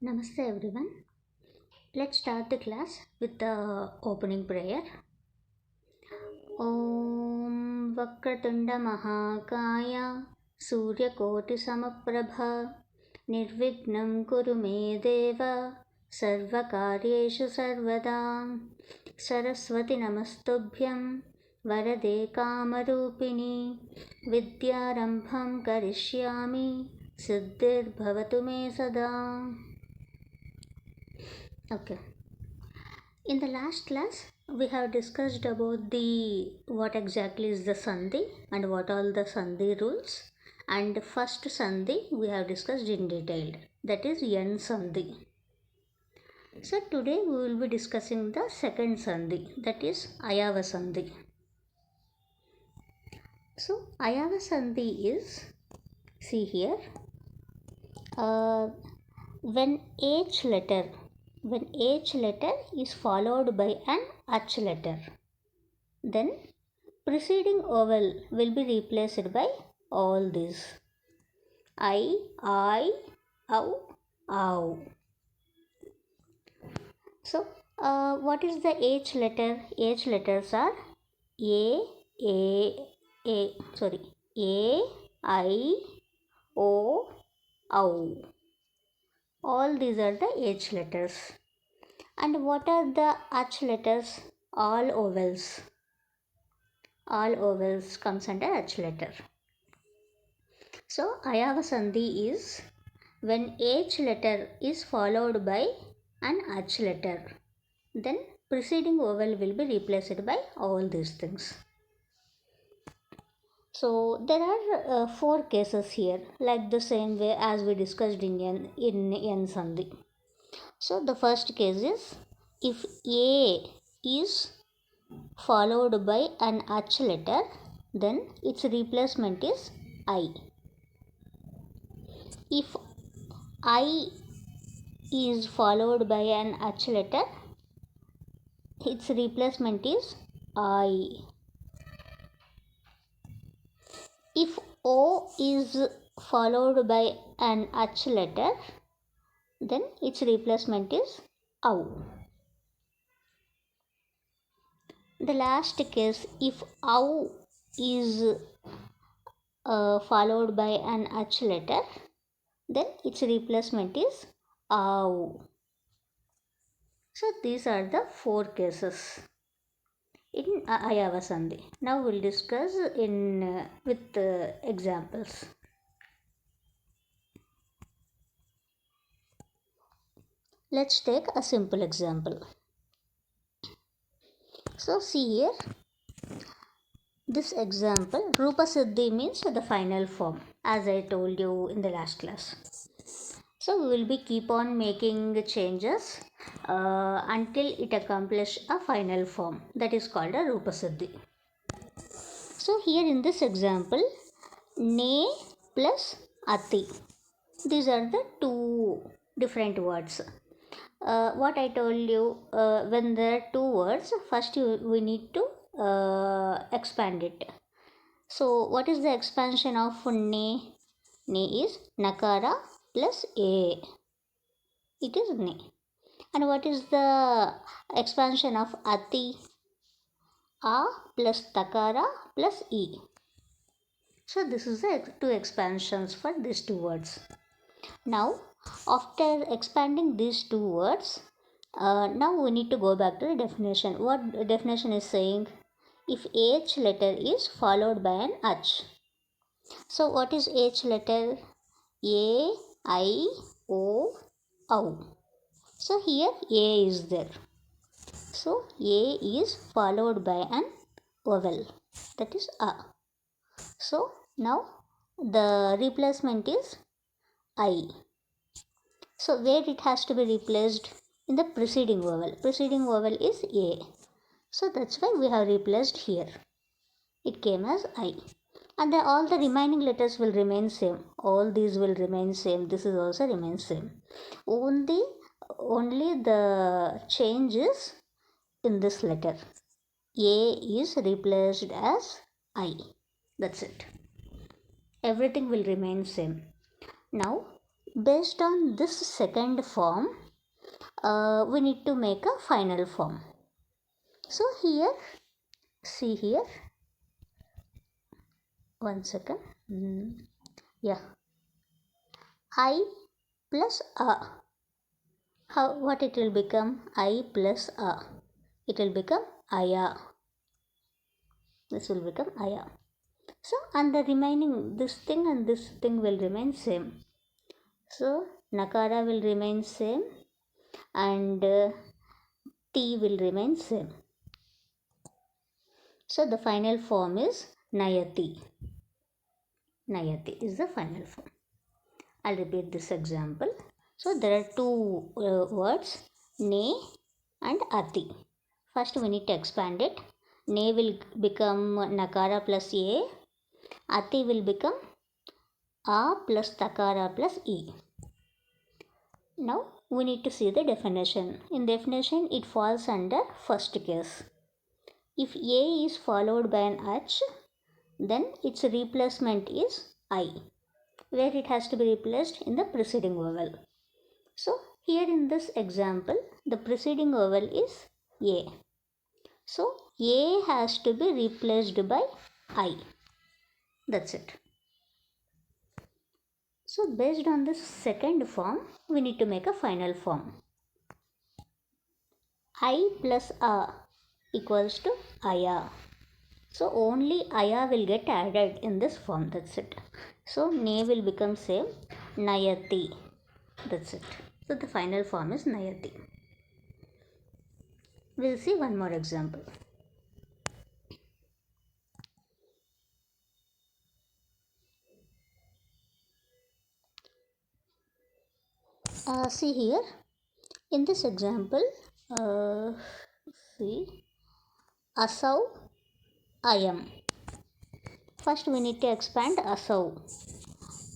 Namaste everyone. Let's start the class with the opening prayer. Om Vakratunda Mahakaya Suryakoti Samaprabha Nirvignam Kuru Me Deva Sarvakaryeshu Sarvada Saraswati Namastubhyam Varade Kamarupini Vidyarambham Karishyami Siddhir Bhavatu Me Sada. Okay. In the last class, we have discussed about the what exactly is the Sandhi and what all the Sandhi rules. And first Sandhi we have discussed in detail. That is Yan Sandhi. So today we will be discussing the second Sandhi. That is Ayava Sandhi. So Ayava Sandhi is, see here, when each letter is followed by an Ach letter, then preceding vowel will be replaced by all these. I, ow, ow. So, what is the H letter? H letters are A, sorry, A, I, O, ow. All these are the H letters. And what are the Ach letters? All vowels. All vowels comes under Ach letter. So, Ayava Sandhi is when H letter is followed by an Ach letter, then preceding vowel will be replaced by all these things. So, there are 4 cases here, like the same way as we discussed in Yan Sandhi. So, the first case is if A is followed by an Ach letter, then its replacement is I. If I is followed by an Ach letter, its replacement is I. If O is followed by an Ach letter, then its replacement is OW. The last case, if OW is followed by an Ach letter, then its replacement is OW. So these are the 4 cases in Ayava Sandhi. Now we'll discuss in with examples. Let's take a simple example. So see here, this example, Rupa Siddhi means the final form, as I told you in the last class. So we will be keep on making changes until it accomplish a final form, that is called a Rupa Siddhi. So here in this example, Ne plus Ati, these are the 2 different words. What I told you, when there are 2 words, first we need to expand it. So what is the expansion of Ne? Ne is Nakara plus A. It is Ne. And what is the expansion of Ati? A plus Takara plus E. So this is the 2 expansions for these 2 words. Now after expanding these 2 words, now we need to go back to the definition. What the definition is saying? If H letter is followed by an Ach. So what is H letter? A, I, O, ow. So here A is there. So A is followed by an vowel, that is A. So now the replacement is I. So where it has to be replaced? In the preceding vowel. Preceding vowel is A. So that's why we have replaced here. It came as I. And then all the remaining letters will remain same. All these will remain same. This is also remains same. Only the change is in this letter. A is replaced as I. That's it. Everything will remain same. Now Based on this second form, we need to make a final form. So here, see here, one second. Yeah, I plus a. What it will become? I plus a. It will become aya. This will become aya. So, and the remaining, this thing and this thing will remain same. So, nakara will remain same and T will remain same. So, the final form is Nayati. Nayati is the final form. I'll repeat this example. So, there are two words, Ne and Ati. First, we need to expand it. Ne will become Nakara plus A. Ati will become A plus Takara plus E. Now, we need to see the definition. In definition, it falls under first case. If A is followed by an H, then its replacement is I, where it has to be replaced in the preceding vowel. So, here in this example, the preceding vowel is A. So, A has to be replaced by I. That's it. So, based on this second form, we need to make a final form. I plus A equals to Aya. So only Aya will get added in this form. That's it. So Ne will become same Nayati. That's it. So the final form is Nayati. We'll see one more example. See here. In this example, see Asau Ayam. First we need to expand Asau.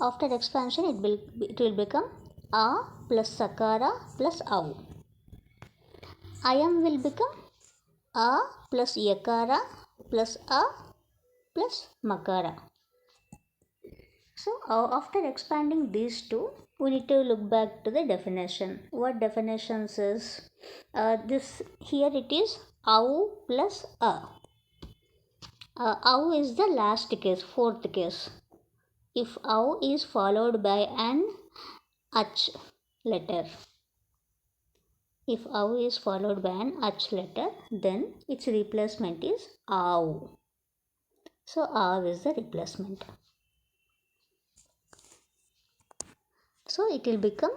After expansion, it will become A plus Sakara plus Au. Ayam will become A plus Yakara plus A plus Makara. So after expanding these two, we need to look back to the definition. What definitions is this? Here it is Au plus A. Au is the last case, fourth case. If Au is followed by an Ach letter. If Au is followed by an Ach letter, then its replacement is Au. So Au is the replacement. So it will become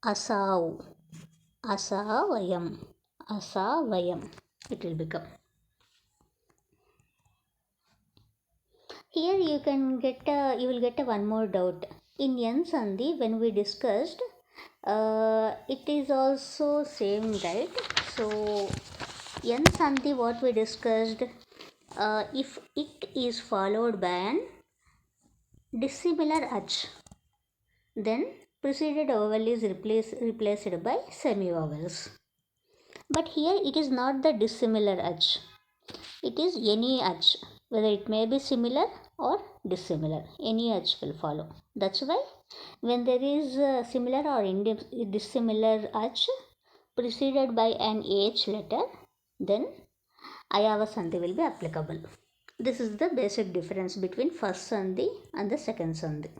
Asau. Asavayam. Asavayam. It will become. Here you will get one more doubt. In Yan Sandhi, when we discussed, it is also same, right? So Yan Sandhi, what we discussed, if it is followed by an dissimilar H, then preceded vowel is replaced by semi-vowels. But here it is not the dissimilar H. It is any H, whether it may be similar or dissimilar. Any H will follow. That's why when there is a similar or dissimilar H preceded by an H letter, then Ayava Sandhi will be applicable. This is the basic difference between first Sandhi and the second Sandhi.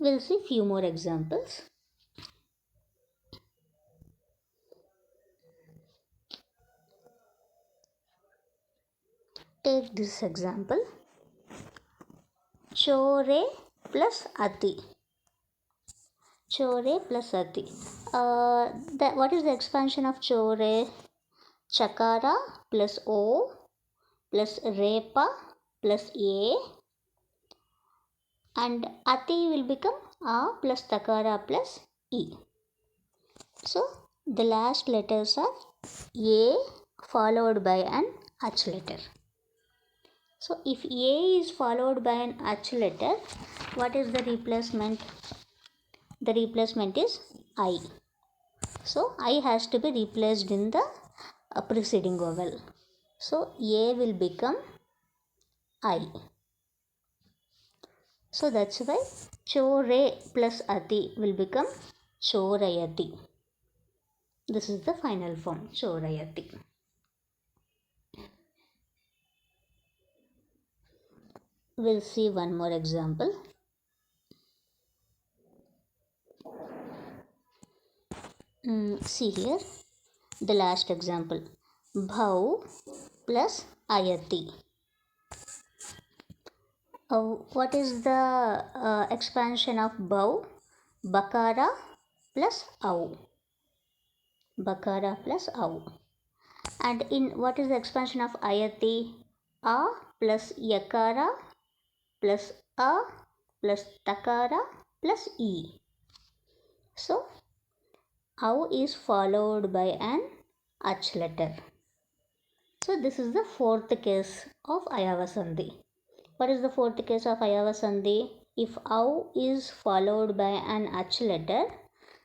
We'll see few more examples. Take this example. Chore plus Ati. Chore plus Ati. What is the expansion of Chore? Chakara plus O plus Repa plus A, and Ati will become A plus Takara plus E. So the last letters are A followed by an H letter. So if A is followed by an H letter, what is the replacement? The replacement is I. So I has to be replaced in the preceding vowel. So A will become I. So that's why chore plus ati will become chorayati. This is the final form, chorayati. We'll see one more example. See here, the last example. Bhau plus ayati. What is the expansion of bhau? Bakara plus au. Bakara plus au. And in what is the expansion of ayati? A plus yakara plus a plus takara plus e. So au is followed by an ach letter. So this is the fourth case of Ayava Sandhi. What is the fourth case of Ayava Sandhi? If au is followed by an ach letter,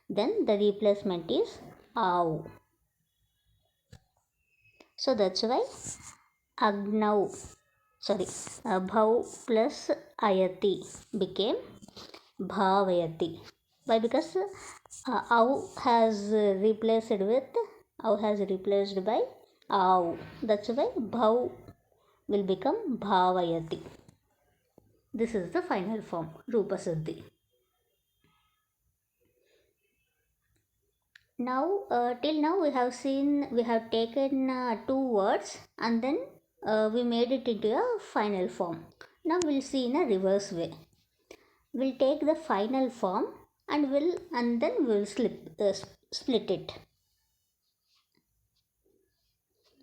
then the replacement is au. So that's why bhau plus ayati became bhavayati. Why? Because au has replaced by au. That's why bhau will become bhavayati. This is the final form, Rupa Siddhi. Now, till now we have taken two words and then we made it into a final form. Now we'll see in a reverse way. We'll take the final form and then we'll split it.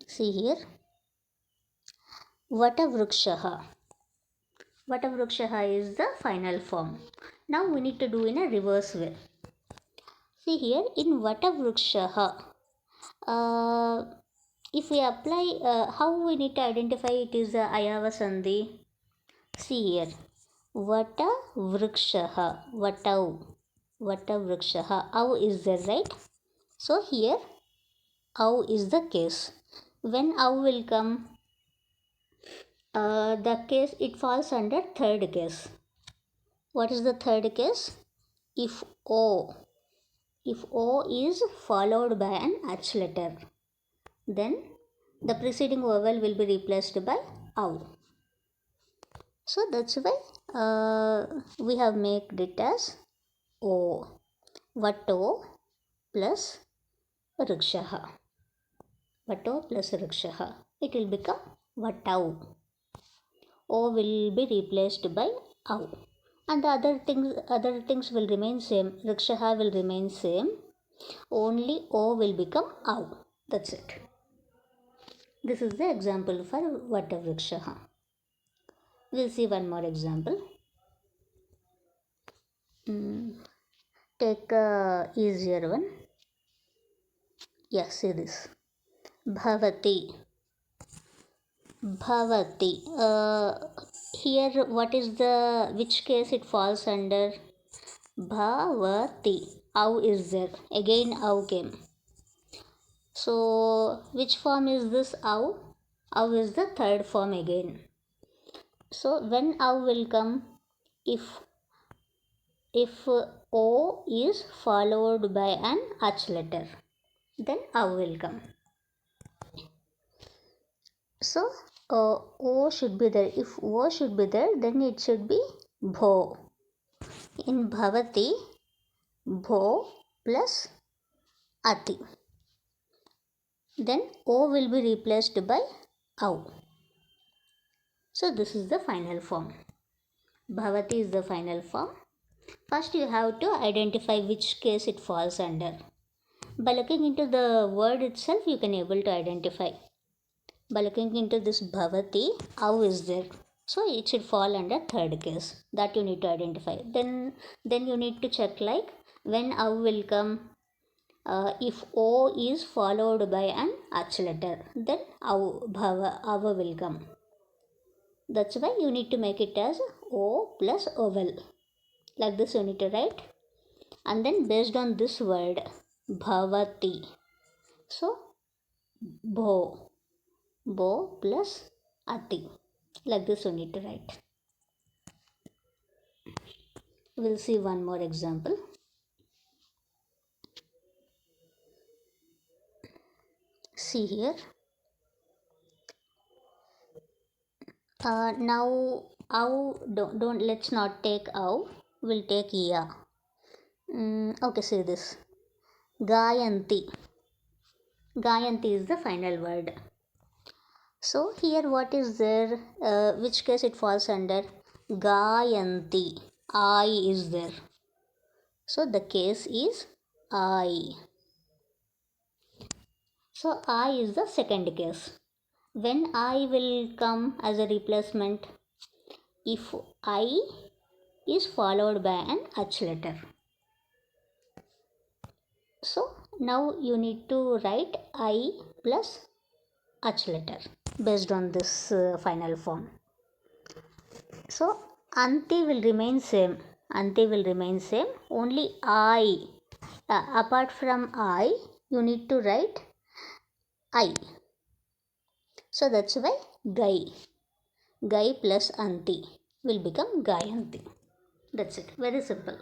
See here, Vatavrukshaha. Vatavrukshaha is the final form. Now we need to do in a reverse way. See here, in Vatavrukshaha, if we apply, how we need to identify it is Ayava Sandhi. See here, Vata Vrikshaha, Vata Vrikshaha, Au is there, right? So here, Au is the case. When Au will come, the case, it falls under third case. What is the third case? If O is followed by an H letter, then the preceding vowel will be replaced by Au. So that's why we have made it as O. Vato plus Rikshaha. Vato plus Rikshaha. It will become Vatau. O will be replaced by Au. And the other things will remain same. Rikshaha will remain same. Only O will become Au. That's it. This is the example for Vatavrikshaha. We'll see one more example. Take a easier one. Yes, see this. Bhavati. Here, what is which case it falls under? Bhavati. Au is there. Again, Au came. So, which form is this Au? Au is the third form again. So, when Au will come, if O is followed by an H letter, then Au will come. So, O should be there. If O should be there, then it should be Bho. In Bhavati, Bho plus Ati. Then O will be replaced by Au. So, this is the final form. Bhavati is the final form. First, you have to identify which case it falls under. By looking into the word itself, you can able to identify. By looking into this Bhavati, Au is there. So it should fall under third case. That you need to identify. Then you need to check like when Au will come. If O is followed by an H letter, then Au will come. That's why you need to make it as O plus vowel. Like this you need to write. And then based on this word, Bhavati. So, Bho plus Ati. Like this you need to write. We'll see one more example. See here. Now don't let's not take ow. We'll take ya. Okay, see this. Gayanti. Gayanti is the final word. So here what is there? Which case it falls under? Gayanti. I is there. So the case is I. So I is the second case. When I will come as a replacement? If I is followed by an H letter. So now you need to write I plus H letter based on this final form. So Anti will remain same. Anti will remain same. Only I. Apart from I, you need to write I. So that's why Gai. Gai plus Anti will become Gayanti. That's it. Very simple.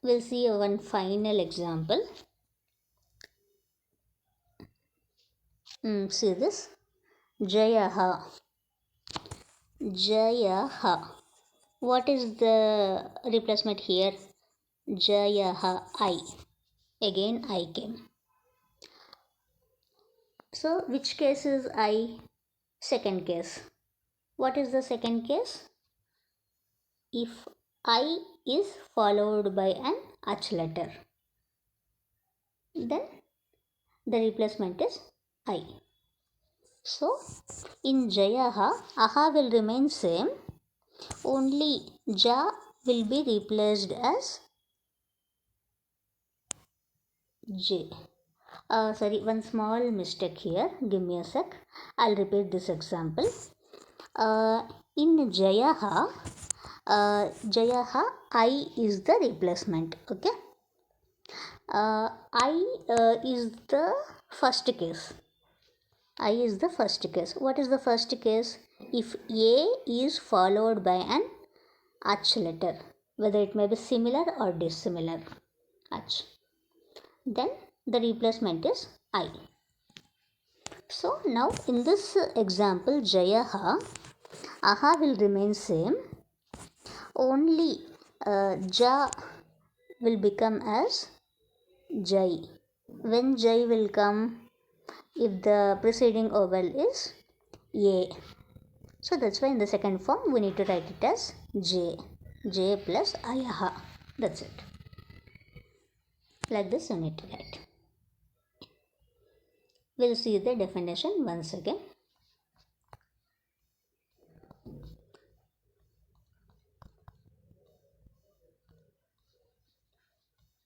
We'll see one final example. See this. Jayaha. Jayaha. What is the replacement here? Jayaha. I. Again I came. So which case is I? Second case. What is the second case? If I is followed by an H letter, then the replacement is I. So in Jayaha, Aha will remain same. Only Ja will be replaced as J. Sorry, one small mistake here. Give me a sec. I'll repeat this example. In Jayaha, Jayaha, I is the replacement. Okay. I is the first case. I is the first case. What is the first case? If A is followed by an H letter, whether it may be similar or dissimilar H, then the replacement is I. So now in this example, Jayaha, Aha will remain same. Only Ja will become as Jai. When Jai will come? If the preceding vowel is A. So that's why in the second form we need to write it as J. J plus Ayaha. That's it. Like this you need to write. We'll see the definition once again.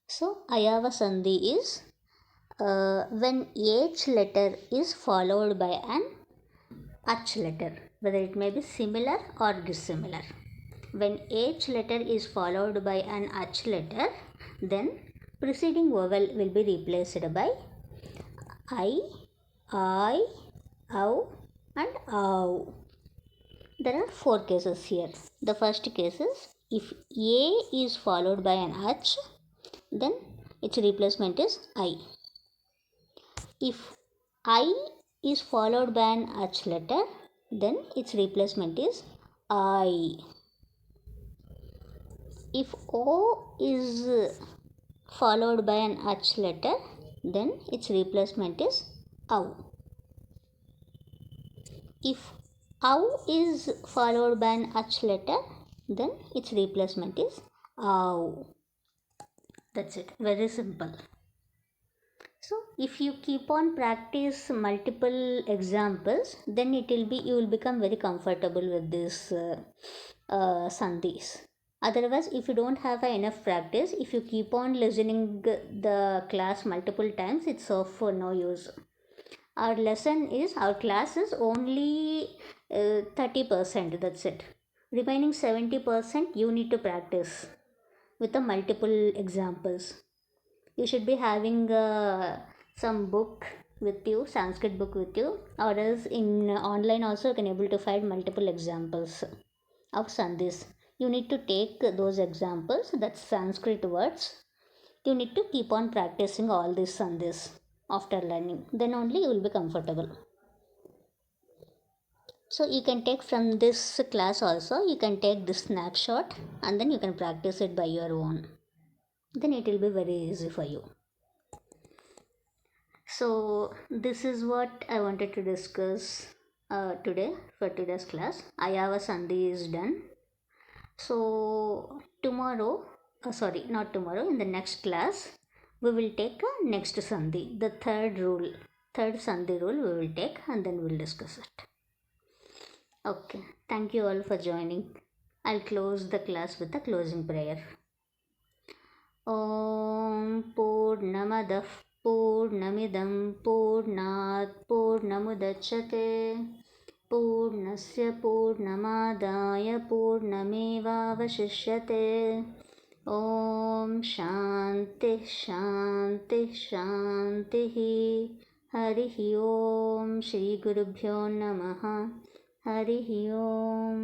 So Ayava Sandhi is when H letter is followed by an H letter, whether it may be similar or dissimilar. When H letter is followed by an H letter, then preceding vowel will be replaced by I, ow, and ow. There are 4 cases here. The first case is if A is followed by an H, then its replacement is I. If I is followed by an H letter, then its replacement is I. If O is followed by an H letter, then its replacement is ow. If ow is followed by an H letter, then its replacement is ow. That's it. Very simple. So if you keep on practice multiple examples, then you will become very comfortable with this sandhis. Otherwise, if you don't have enough practice, if you keep on listening the class multiple times, it's of no use. Our class is only 30%. That's it. Remaining 70% you need to practice with the multiple examples. You should be having some book with you, Sanskrit book with you, or else in online also you can able to find multiple examples. of sandhis. You need to take those examples, that's Sanskrit words. You need to keep on practicing all these sandhis after learning. Then only you will be comfortable. So you can take from this class also, you can take this snapshot and then you can practice it by your own. Then it will be very easy for you. So this is what I wanted to discuss today for today's class. Ayava Sandhi is done. So tomorrow, sorry, not tomorrow, in the next class, we will take a next Sandhi, the third Sandhi rule we will take and then we will discuss it. Okay, thank you all for joining. I'll close the class with a closing prayer. ॐ पूर्णमदः पूर्णमिदं पूर्णात् पूर्णमुदच्यते पूर्णस्य पूर्णमादाय पूर्णमेवावशिष्यते ॐ शान्तिः शान्तिः शान्तिः हरिः ॐ श्रीगुरुभ्यो नमः हरिः ॐ